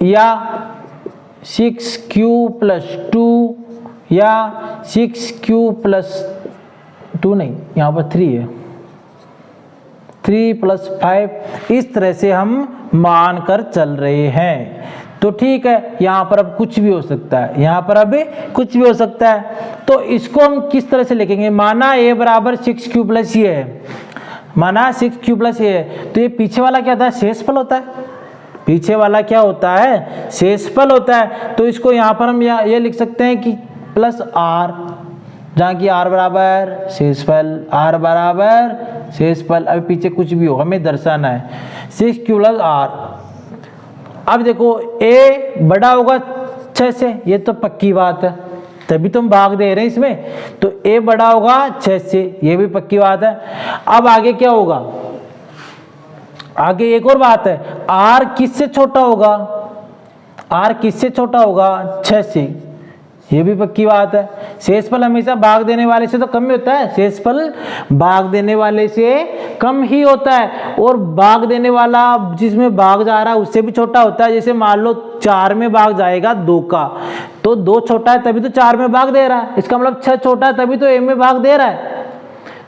या 6q + 2 या 6q + 2 नहीं, यहाँ पर 3 है, 3 + 5, इस तरह से हम मान कर चल रहे हैं। तो ठीक है, यहाँ पर अब कुछ भी हो सकता है, यहाँ पर अब कुछ भी हो सकता है। तो इसको हम किस तरह से लिखेंगे, माना a बराबर 6q प्लस ये है, माना 6q प्लस ये है, तो ये पीछे वाला क्या होता है, शेषफल होता है। पीछे वाला क्या होता है, शेषफल होता है। तो इसको यहाँ पर हम ये लिख सकते हैं कि प्लस r, जहाँ की r बराबर शेषफल, r बराबर शेषफल। अभी पीछे कुछ भी हो हमें दर्शाना है, 6q प्लस r। अब देखो a बड़ा होगा 6 से, ये तो पक्की बात है, तभी तुम भाग दे रहे हैं इसमें। तो a बड़ा होगा 6 से, ये भी पक्की बात है। अब आगे क्या होगा, आगे एक और बात है, r किससे छोटा होगा, r किससे छोटा होगा, 6 से, ये भी पक्की बात है। शेषफल हमेशा भाग देने वाले से तो कम ही होता है, शेषफल भाग देने वाले से कम ही होता है, और भाग देने वाला जिसमें भाग जा रहा है उससे भी छोटा होता है। जैसे मान लो 4 में भाग जाएगा 2 का, तो 2 छोटा है तभी तो 4 में भाग दे रहा है, इसका मतलब 6 छोटा है तभी तो a में भाग दे रहा है।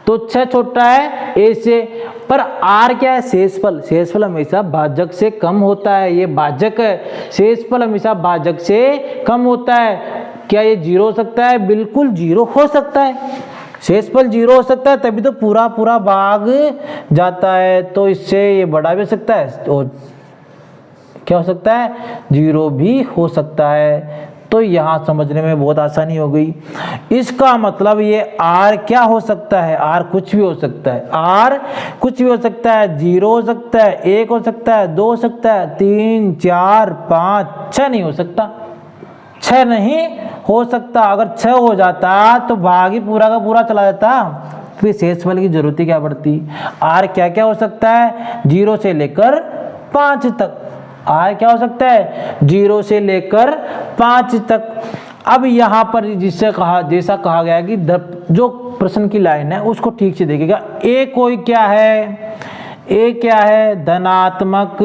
तो 6 छोटा है a से, पर r क्या है, शेषफल। शेषफल हमेशा भाजक से कम होता है, ये भाजक है, शेषफल हमेशा भाजक से कम होता है। क्या ये 0 हो सकता है, बिल्कुल 0 हो सकता है, शेषफल 0 हो सकता है तभी तो पूरा पूरा भाग जाता है। तो इससे ये बड़ा भी हो सकता है और क्या हो सकता है, 0 भी हो सकता है। तो यहाँ समझने में बहुत आसानी हो गई। इसका मतलब ये r क्या हो सकता है, r कुछ भी हो सकता है, r कुछ भी हो सकता है, 0 हो सकता है, 1 हो सकता है, 2 हो सकता है, 3 4 5 6 नहीं हो सकता, 6 नहीं हो सकता। अगर 6 हो जाता तो भाग ही पूरा का पूरा चला जाता, फिर शेषफल की जरूरत ही क्या पड़ती। r क्या क्या हो सकता है, 0 से लेकर 5 तक, r क्या हो सकता है, 0 से लेकर 5 तक। अब यहाँ पर जैसा कहा गया कि जो प्रश्न की लाइन है उसको ठीक से देखिएगा। a कोई क्या है, a क्या है, धनात्मक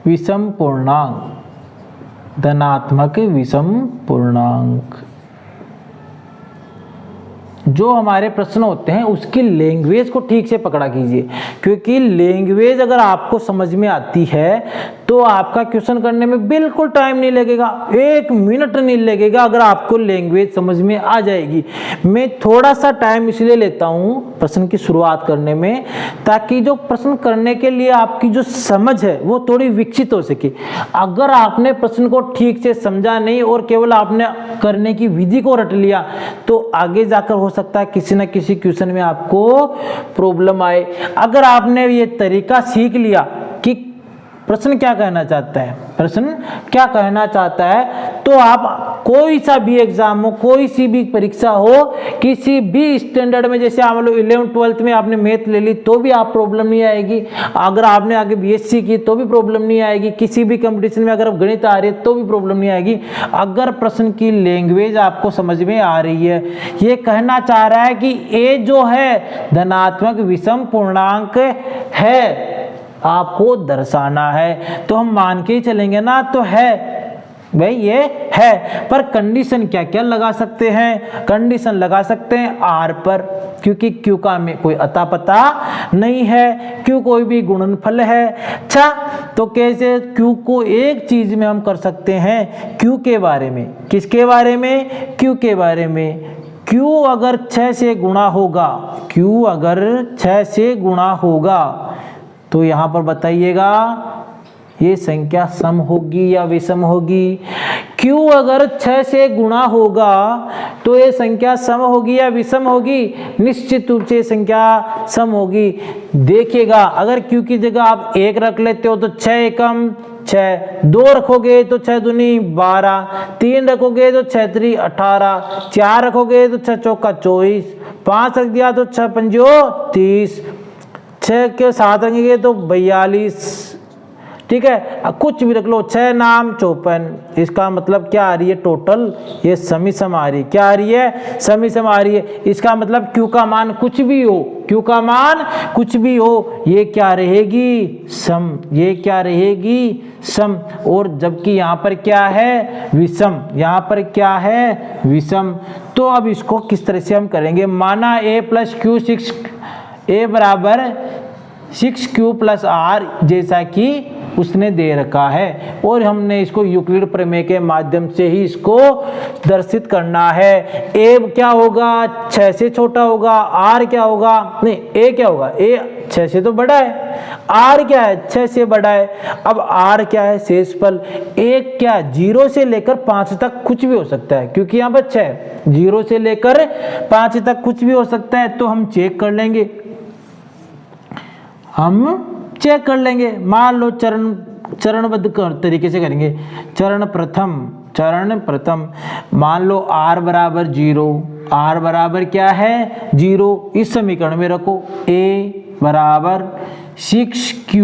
विषम पूर्णांक, धनात्मक विषम पूर्णांक। जो हमारे प्रश्न होते हैं उसकी लैंग्वेज को ठीक से पकड़ा कीजिए, क्योंकि लैंग्वेज अगर आपको समझ में आती है तो आपका क्वेश्चन करने में बिल्कुल टाइम नहीं लगेगा, 1 मिनट नहीं लगेगा अगर आपको लैंग्वेज समझ में आ जाएगी। मैं थोड़ा सा टाइम इसलिए लेता हूँ प्रश्न की शुरुआत करने में, ताकि जो प्रश्न करने के लिए आपकी जो समझ है वो थोड़ी विकसित हो सके। अगर आपने प्रश्न को ठीक से समझा नहीं और केवल आपने करने की विधि को रट लिया तो आगे जाकर हो सकता है किसी न किसी क्वेश्चन में आपको प्रॉब्लम आए। अगर आपने ये तरीका सीख लिया कि प्रश्न क्या कहना चाहता है, प्रश्न क्या कहना चाहता है, तो आप कोई सा भी एग्जाम हो, कोई सी भी परीक्षा हो, किसी भी स्टैंडर्ड में, जैसे आप लोग 11th 12th में आपने मैथ ले ली तो भी आप प्रॉब्लम नहीं आएगी, अगर आपने आगे बीएससी की तो भी प्रॉब्लम नहीं आएगी, किसी भी कंपटीशन में अगर गणित आ रही है तो भी प्रॉब्लम नहीं आएगी, अगर प्रश्न की लैंग्वेज आपको समझ में आ रही है। ये कहना चाह रहा है कि ए जो है धनात्मक विषम पूर्णांक है, आपको दर्शाना है, तो हम मान के ही चलेंगे ना, तो है भाई ये है। पर कंडीशन क्या क्या लगा सकते हैं, कंडीशन लगा सकते हैं r पर, क्योंकि q का में कोई अता पता नहीं है, q कोई भी गुणनफल है। अच्छा, तो कैसे q को एक चीज में हम कर सकते हैं, q के बारे में, किसके बारे में, q के बारे में। q अगर 6 से गुणा होगा, q अगर 6 से गुणा होगा तो यहाँ पर बताइएगा ये संख्या सम होगी या विषम होगी। q अगर 6 से गुणा होगा तो ये संख्या सम होगी या विषम होगी, निश्चित रूप से संख्या सम होगी। देखिएगा अगर q की जगह आप 1 रख लेते हो तो 6 एकम 6, 2 रखोगे तो 6 दूनी 12, 3 रखोगे तो 6 3 18, 4 रखोगे तो 6 चौका 24, 5 रख दिया तो 6 पंजो 30, 6 के 7 रखेंगे तो 42, ठीक है, कुछ भी रख लो, 6 नाम 54। इसका मतलब क्या आ रही है, टोटल ये समी सम आ रही है, क्या आ रही है, समी सम आ रही है। इसका मतलब q का मान कुछ भी हो, q का मान कुछ भी हो, ये क्या रहेगी, सम, ये क्या रहेगी, सम। और जबकि यहाँ पर क्या है, विषम, यहाँ पर क्या है, विषम। तो अब इसको किस तरह से हम करेंगे, माना a प्लस q 6, a बराबर 6q प्लस r जैसा कि उसने दे रखा है, और हमने इसको यूक्लिड प्रमेय के माध्यम से ही इसको दर्शित करना है। a क्या होगा, 6 से छोटा होगा, r क्या होगा, नहीं a क्या होगा, a 6 से तो बड़ा है, r क्या है, 6 से बड़ा है। अब r क्या है, शेषफल। एक क्या, 0 से लेकर 5 तक कुछ भी हो सकता है, क्योंकि यहाँ पर 6, 0 से लेकर 5 तक कुछ भी हो सकता है। तो हम चेक कर लेंगे, हम चेक कर लेंगे। मान लो चरणबद्ध तरीके से करेंगे। चरण प्रथम मान लो r बराबर 0, r बराबर क्या है, 0। इस समीकरण में रखो a बराबर 6q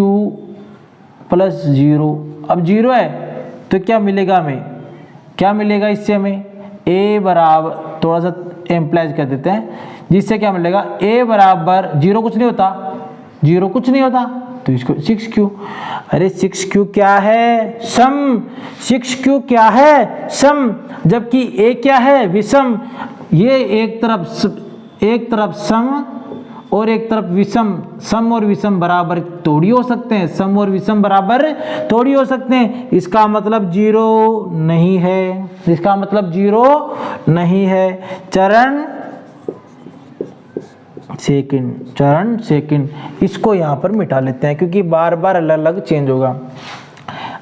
प्लस 0। अब 0 है तो क्या मिलेगा हमें, क्या मिलेगा इससे हमें, a बराबर, थोड़ा सा एम्प्लाइज कर देते हैं, जिससे क्या मिलेगा, a बराबर 0 कुछ नहीं होता, 0 कुछ नहीं होता, तो इसको 6q। अरे 6q क्या है, सम। 6q क्या है, सम, जबकि a क्या है, विषम। ये एक तरफ सम और एक तरफ विषम। सम और विषम बराबर थोड़ी हो सकते हैं, सम और विषम बराबर थोड़ी हो सकते हैं। इसका मतलब 0 नहीं है, इसका मतलब 0 नहीं है। चरण सेकंड, इसको यहाँ पर मिटा लेते हैं, क्योंकि बार बार अलग अलग चेंज होगा।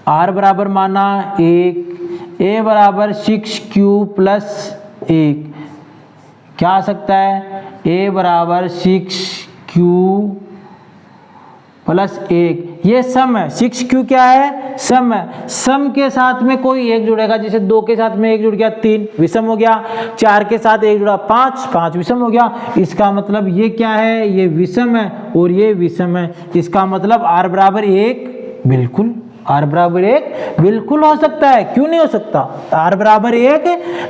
r बराबर माना 1, a बराबर 6q प्लस 1, क्या आ सकता है, a बराबर 6q प्लस 1, ये सम है। 6q क्या है, सम है। सम के साथ में कोई एक जुड़ेगा, जैसे 2 के साथ में 1 जुड़ गया 3, विषम हो गया। 4 के साथ 1 जुड़ा 5 विषम हो गया। इसका मतलब ये क्या है, ये विषम है और ये विषम है। इसका मतलब r बराबर 1 बिल्कुल, r बराबर 1 बिल्कुल हो सकता है, क्यों नहीं हो सकता, r बराबर 1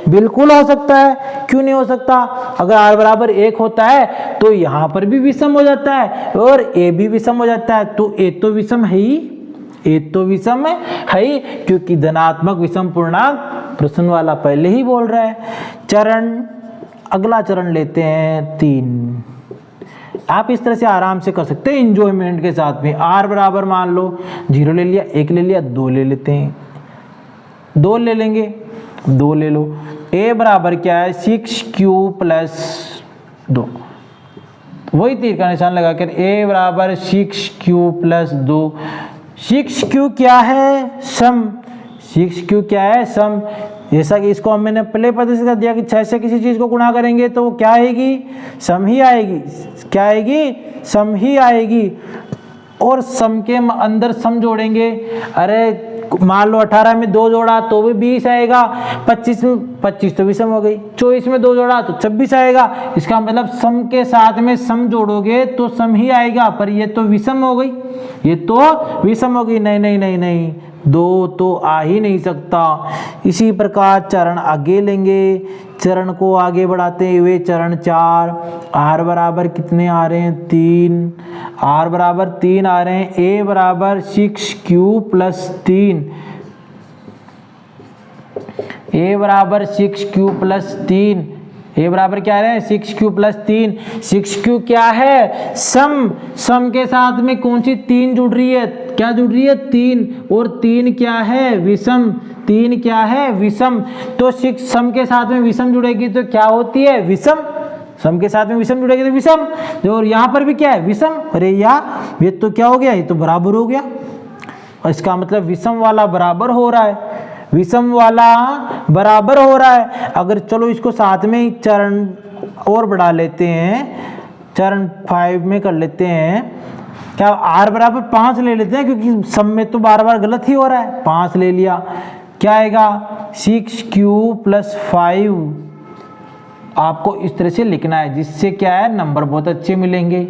बिल्कुल हो सकता है, क्यों नहीं हो सकता। अगर r बराबर 1 होता है तो यहाँ पर भी विषम हो जाता है और a भी विषम हो जाता है। तो a तो विषम है ही, a तो विषम है ही, क्योंकि धनात्मक विषम पूर्णांक प्रश्न वाला पहले ही बोल रहा है। अगला चरण लेते हैं 3। आप इस तरह से आराम से कर सकते हैं इंजॉयमेंट के साथ में। r बराबर मान लो 0 ले लिया, 1 ले लिया, 2 ले लेते हैं, 2 ले लेंगे, 2 ले लो। a बराबर क्या है, 6q प्लस 2, वही तीर का निशान लगाकर a बराबर 6q प्लस 2। 6q क्या है, सम। 6q क्या है, सम। जैसा कि इसको मैंने पहले प्रदर्शित कर दिया कि 6 से किसी चीज को गुणा करेंगे तो वो क्या आएगी, सम ही आएगी। क्या आएगी, सम ही आएगी। और सम के अंदर सम जोड़ेंगे। अरे मान लो 18 में 2 जोड़ा तो भी 20 आएगा, 25 में 25 तो विषम हो गई, 24 में 2 जोड़ा तो 26 आएगा। इसका मतलब सम के साथ में सम जोड़ोगे तो सम ही आएगा, पर ये तो विषम हो गई, ये तो विषम हो गई। नहीं, 2 तो आ ही नहीं सकता। इसी प्रकार चरण आगे लेंगे, चरण को आगे बढ़ाते हुए चरण 4। r बराबर कितने आ रहे हैं, 3, r बराबर 3 आ रहे हैं। a बराबर 6q प्लस 3, a बराबर 6q प्लस 3, a बराबर क्या है, 6q प्लस 3। 6q क्या है, सम के साथ में कौन सी 3 जुड़ रही है, क्या जुड़ रही है, 3, और 3 क्या है, विषम। 3 क्या है, विषम। तो 6 सम के साथ में विषम जुड़ेगी तो क्या होती है, विषम। सम के साथ में विषम जुड़ेगी तो विषम। और यहाँ पर भी क्या है, विषम। अरे यार ये तो क्या हो गया, ये तो बराबर हो गया। और इसका मतलब विषम वाला बराबर हो रहा है, विषम वाला बराबर हो रहा है। अगर चलो इसको साथ में ही चरण और बढ़ा लेते हैं, चरण 5 में कर लेते हैं। क्या r बराबर 5 ले लेते हैं, क्योंकि सब में तो बार बार गलत ही हो रहा है। 5 ले लिया, क्या आएगा, 6q प्लस 5। आपको इस तरह से लिखना है, जिससे क्या है, नंबर बहुत अच्छे मिलेंगे।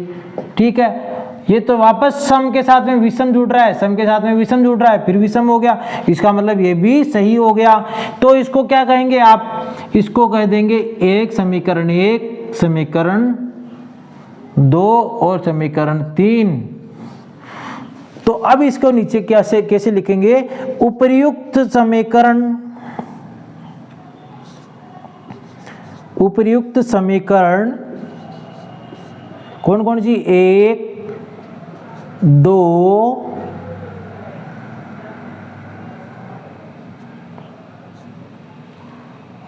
ठीक है, ये तो वापस सम के साथ में विषम जुड़ रहा है, सम के साथ में विषम जुड़ रहा है, फिर विषम हो गया। इसका मतलब ये भी सही हो गया। तो इसको क्या कहेंगे आप, इसको कह देंगे एक समीकरण 1, समीकरण 2 और समीकरण 3। तो अब इसको नीचे कैसे लिखेंगे, उपर्युक्त समीकरण कौन कौन सी, 1, 2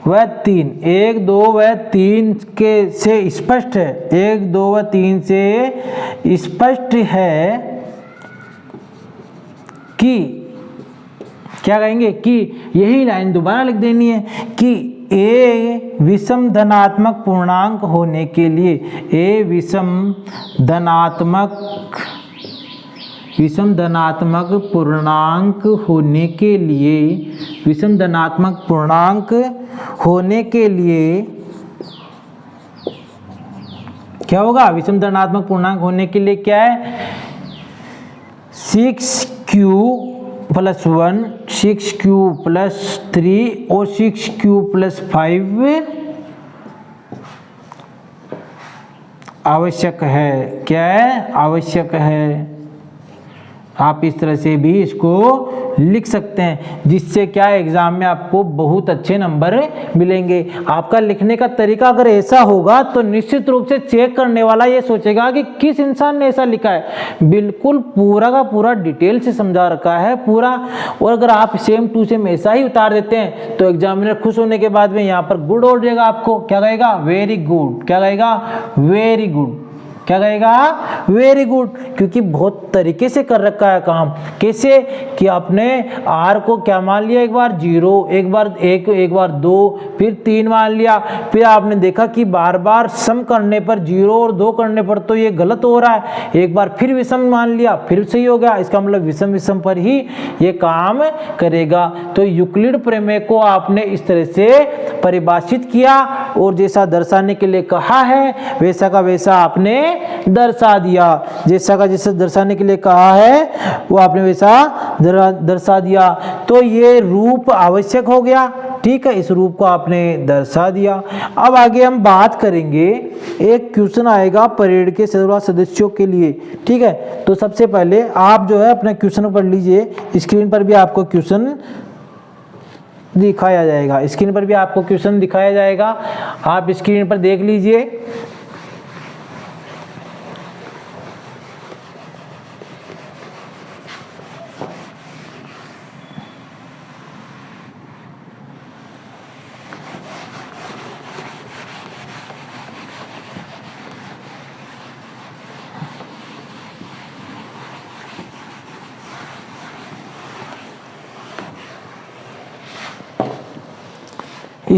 व 3, 1 2 व 3 के से स्पष्ट है, 1 2 व 3 से स्पष्ट है कि क्या कहेंगे कि यही लाइन दोबारा लिख देनी है कि a विषम धनात्मक पूर्णांक होने के लिए, a विषम धनात्मक पूर्णांक होने के लिए, विषम धनात्मक पूर्णांक होने के लिए क्या होगा? विषम धनात्मक पूर्णांक होने के लिए क्या है? 6q + 1, 6q + 3 और 6q + 5 आवश्यक है। क्या है? आवश्यक है। आप इस तरह से भी इसको लिख सकते हैं, जिससे क्या एग्जाम में आपको बहुत अच्छे नंबर मिलेंगे। आपका लिखने का तरीका अगर ऐसा होगा तो निश्चित रूप से चेक करने वाला ये सोचेगा कि किस इंसान ने ऐसा लिखा है। बिल्कुल पूरा का पूरा डिटेल से समझा रखा है पूरा। और अगर आप सेम टू सेम ऐसा ही उतार देते हैं तो एग्जामिनर खुश होने के बाद में यहाँ पर गुड हो जाएगा। आपको क्या कहेगा? Very good. क्या कहेगा? Very good. क्या कहेगा? Very good. क्योंकि बहुत तरीके से कर रखा है काम। कैसे कि आपने r को क्या मान लिया? एक बार 0, एक बार 1, एक बार 2, फिर 3 मान लिया। फिर आपने देखा कि बार बार सम करने पर 0 और 2 करने पर तो ये गलत हो रहा है। एक बार फिर विषम मान लिया, फिर सही हो गया। इसका मतलब विषम विषम पर ही ये काम करेगा। तो यूक्लिड प्रमेय को आपने इस तरह से परिभाषित किया और जैसा दर्शाने के लिए कहा है वैसा का वैसा आपने दर्शा दिया। जैसा का जैसा दर्शाने के लिए कहा है वो आपने वैसा दर्शा दिया। तो ये रूप आवश्यक हो गया। ठीक है, इस रूप को आपने दर्शा दिया। अब आगे हम बात करेंगे, एक क्वेश्चन आएगा परेड के 16 सदस्यों के लिए। ठीक है, तो सबसे पहले आप जो है अपना क्वेश्चन पढ़ लीजिए। स्क्रीन पर भी आपको क्वेश्चन दिखाया जाएगा। स्क्रीन पर भी आपको क्वेश्चन दिखाया जाएगा, आप स्क्रीन पर देख लीजिए।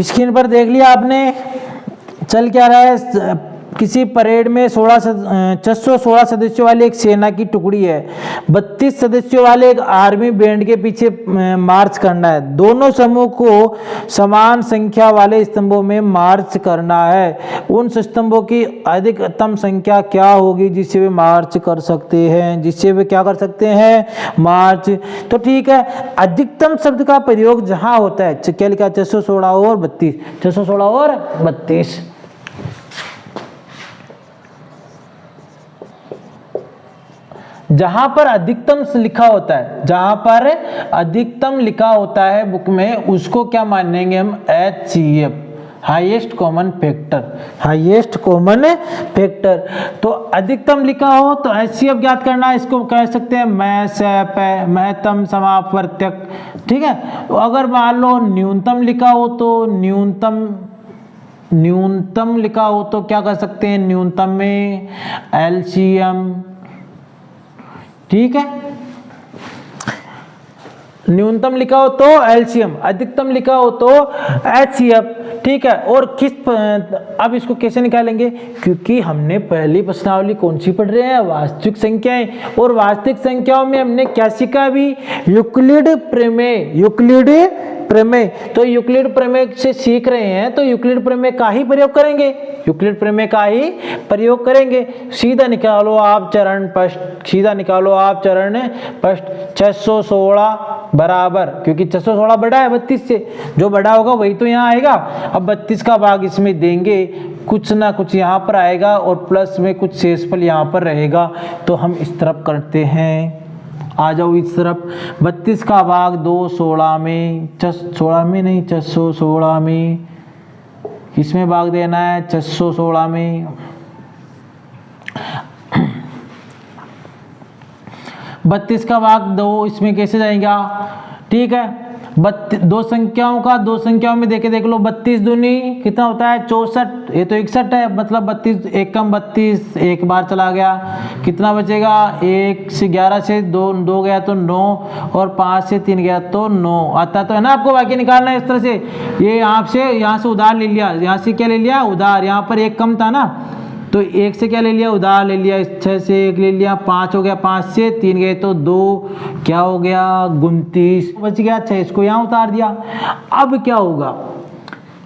स्क्रीन पर देख लिया आपने। चल क्या रहा है? किसी परेड में 616 सदस्यों वाली एक सेना की टुकड़ी है। 32 सदस्यों वाले एक आर्मी बैंड के पीछे मार्च करना है। दोनों समूह को समान संख्या वाले स्तंभों में मार्च करना है। उन स्तंभों की अधिकतम संख्या क्या होगी जिससे वे मार्च कर सकते हैं? जिससे वे क्या कर सकते हैं? मार्च। तो ठीक है, अधिकतम शब्द का प्रयोग जहां होता है, क्या लिखा? 616 और 32, 616 और 32। जहां पर अधिकतम लिखा होता है, जहां पर अधिकतम लिखा होता है बुक में, उसको क्या मानेंगे हम? HCF, highest common factor. Highest common factor. तो अधिकतम लिखा हो तो HCF ज्ञात करना है। इसको कह सकते हैं महत्तम समापवर्तक। ठीक है, तो अगर मान लो न्यूनतम लिखा हो तो न्यूनतम लिखा हो तो क्या कर सकते हैं? न्यूनतम में LCM। ठीक है, न्यूनतम लिखा हो तो LCM, अधिकतम लिखा हो तो HCF। ठीक है, और अब इसको कैसे निकालेंगे? क्योंकि हमने पहली प्रश्नावली कौन सी पढ़ रहे हैं? वास्तविक संख्याएं। और वास्तविक संख्याओं में हमने क्या सीखा अभी? यूक्लिड प्रमेय। यूक्लिड प्रमेय। तो यूक्लिड प्रमेय से सीख रहे हैं तो यूक्लिड प्रमेय का ही प्रयोग करेंगे। यूक्लिड प्रमेय का ही प्रयोग करेंगे। सीधा निकालो आप चरण फर्स्ट, सीधा निकालो आप चरण फर्स्ट। 616 बराबर, क्योंकि 616 बड़ा है 32 से, जो बड़ा होगा वही तो यहाँ आएगा। अब 32 का भाग इसमें देंगे, कुछ ना कुछ यहाँ पर आएगा और प्लस में कुछ शेषफल यहाँ पर रहेगा। तो हम इस तरफ करते हैं, आ जाओ इस तरफ। 32 का भाग 2 16 में, 16 में नहीं 616 में, इसमें भाग देना है 616 में। 32 का भाग 2 इसमें कैसे जाएगा, ठीक है। दो संख्याओं में देख लो, 32 दूनी कितना होता है 64, ये तो 61 है, मतलब 32 एक कम 32 एक बार चला गया, कितना बचेगा 1 से 11 से 2 गया तो 9 और 5 से 3 गया तो 9 आता तो है ना। आपको बाकी निकालना है इस तरह से, ये यहाँ से उधार ले लिया, यहाँ से क्या ले लिया उधार, यहाँ पर एक कम था ना तो 1 से क्या ले लिया उधार ले लिया, 6 से 1 ले लिया, 5 हो गया, 5 से 3 गए तो 2 क्या हो गया 29 बच गया। अच्छा इसको यहाँ उतार दिया। अब क्या होगा,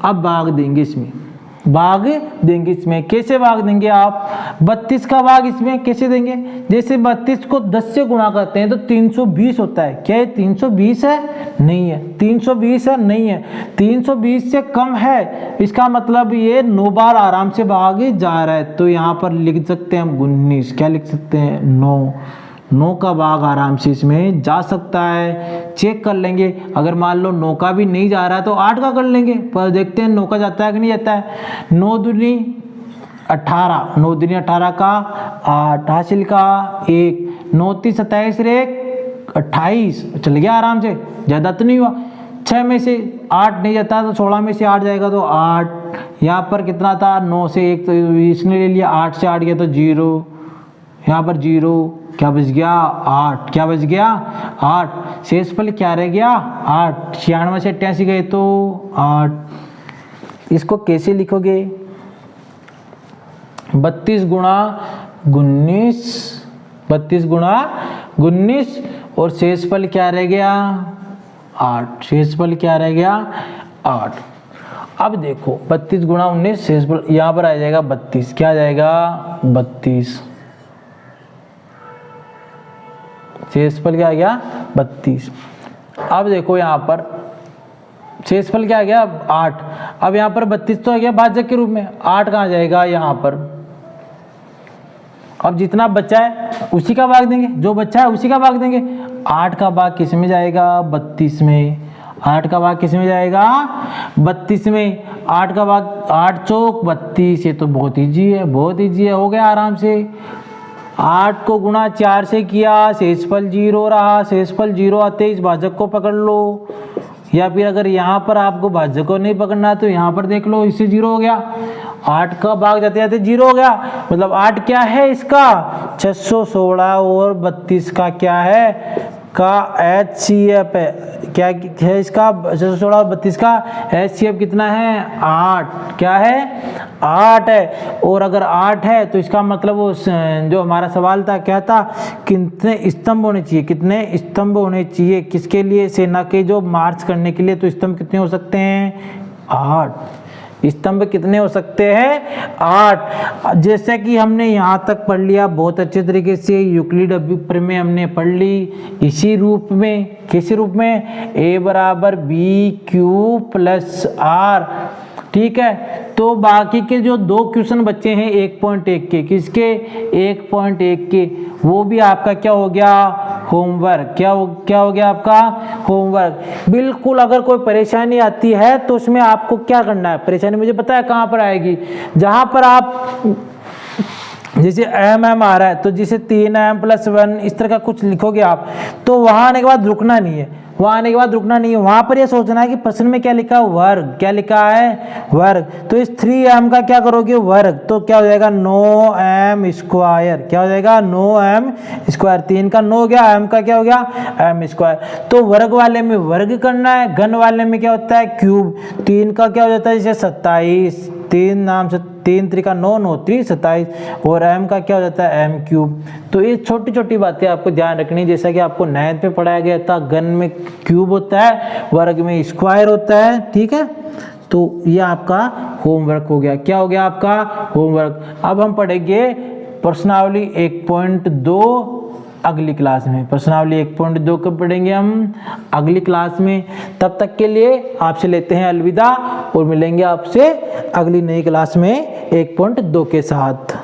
अब भाग देंगे इसमें, कैसे भाग देंगे आप, 32 का भाग इसमें कैसे देंगे, जैसे 32 को 10 से गुणा करते हैं तो 320 होता है, क्या ये 320 है, नहीं है, 320 है, नहीं है, 320 से कम है, इसका मतलब ये 9 बार आराम से भाग जा रहा है। तो यहाँ पर लिख सकते हैं हम 19, क्या लिख सकते हैं 9 का भाग आराम से इसमें जा सकता है। चेक कर लेंगे, अगर मान लो 9 का भी नहीं जा रहा है तो 8 का कर लेंगे, पर देखते हैं 9 का जाता है कि नहीं जाता है। 9 दूनी 18, 9 दूनी 18 का 8 हासिल का 1, 9 3 27 रे 28 चल गया आराम से, ज़्यादा तो नहीं हुआ। 6 में से 8 नहीं जाता तो 16 में से 8 जाएगा तो 8, यहाँ पर कितना था 9 से 1 तो इसने ले लिया, 8 से 8 गया तो 0, यहाँ पर 0 क्या बच गया 8, क्या बच गया 8, शेषफल क्या रह गया 8, 96 से 88 गए तो 8। इसको कैसे लिखोगे 32 गुणा 19 और शेषफल क्या रह गया 8, शेषफल क्या रह गया 8। अब देखो 32 गुणा 19 शेषफल यहाँ पर आ जाएगा 32, क्या आ जाएगा 32, शेषफल क्या आ गया 32। अब देखो यहाँ पर शेषफल क्या आ गया 8, अब यहाँ पर 32 तो आ गया भाजक के रूप में, 8 कहाँ जाएगा यहाँ पर। अब जितना बचा है उसी का भाग देंगे, जो बचा है उसी का भाग देंगे। 8 का भाग किस में जाएगा 32 में, 8 का भाग किस में जाएगा 32 में, 8 का भाग 8 चौक 32, ये तो बहुत ईजी है, हो गया आराम से। 8 को गुणा 4 से किया, शेषफल 0 रहा, शेषफल 0 आते इस भाजक को पकड़ लो, या फिर अगर यहाँ पर आपको भाजक को नहीं पकड़ना तो यहाँ पर देख लो, इससे 0 हो गया। 8 का भाग जाते जाते 0 हो गया, मतलब 8 क्या है इसका 616 और 32 का क्या है का HCF है, क्या है इसका 616 और 32 का HCF कितना है 8, क्या है 8 है। और अगर 8 है तो इसका मतलब वो जो हमारा सवाल था क्या था, कितने स्तंभ होने चाहिए, किसके लिए, सेना के जो मार्च करने के लिए, तो स्तंभ कितने हो सकते हैं 8, स्तंभ कितने हो सकते हैं 8। जैसे कि हमने यहाँ तक पढ़ लिया बहुत अच्छे तरीके से, यूक्लिड अभिप्रमेय हमने पढ़ ली इसी रूप में, किसी रूप में a बराबर BQ प्लस R, ठीक है। तो बाकी के जो 2 क्वेश्चन बच्चे हैं 1.1 के, किसके 1.1 के, वो भी आपका क्या हो गया होमवर्क, क्या हो गया आपका होमवर्क। बिल्कुल अगर कोई परेशानी आती है तो उसमें आपको क्या करना है, परेशानी मुझे पता है कहाँ पर आएगी, जहाँ पर आप जैसे m आ रहा है तो जैसे 3m + 1 इस तरह का कुछ लिखोगे आप, तो वहाँ आने के बाद रुकना नहीं है, वहाँ पर ये सोचना है कि प्रश्न में क्या लिखा है वर्ग, क्या लिखा है वर्ग। तो इस 3m का क्या करोगे वर्ग, तो क्या हो जाएगा 9m², क्या हो जाएगा 9m², 3 का 9 हो गया, m का क्या हो गया m²। तो वर्ग वाले में वर्ग करना है, घन वाले में क्या होता है क्यूब। 3 का क्या हो जाता है जैसे 27, 3 त्रिका 9, 9 3 27, और m का क्या हो जाता है m³। तो ये छोटी छोटी बातें आपको ध्यान रखनी, जैसा कि आपको 9th में पढ़ाया गया था, घन में क्यूब होता है, वर्ग में स्क्वायर होता है, ठीक है। तो ये आपका होमवर्क हो गया, क्या हो गया आपका होमवर्क। अब हम पढ़ेंगे प्रश्नावली 1.2 अगली क्लास में, प्रश्नावली 1.2 कब पढ़ेंगे हम अगली क्लास में। तब तक के लिए आपसे लेते हैं अलविदा और मिलेंगे आपसे अगली नई क्लास में 1.2 के साथ।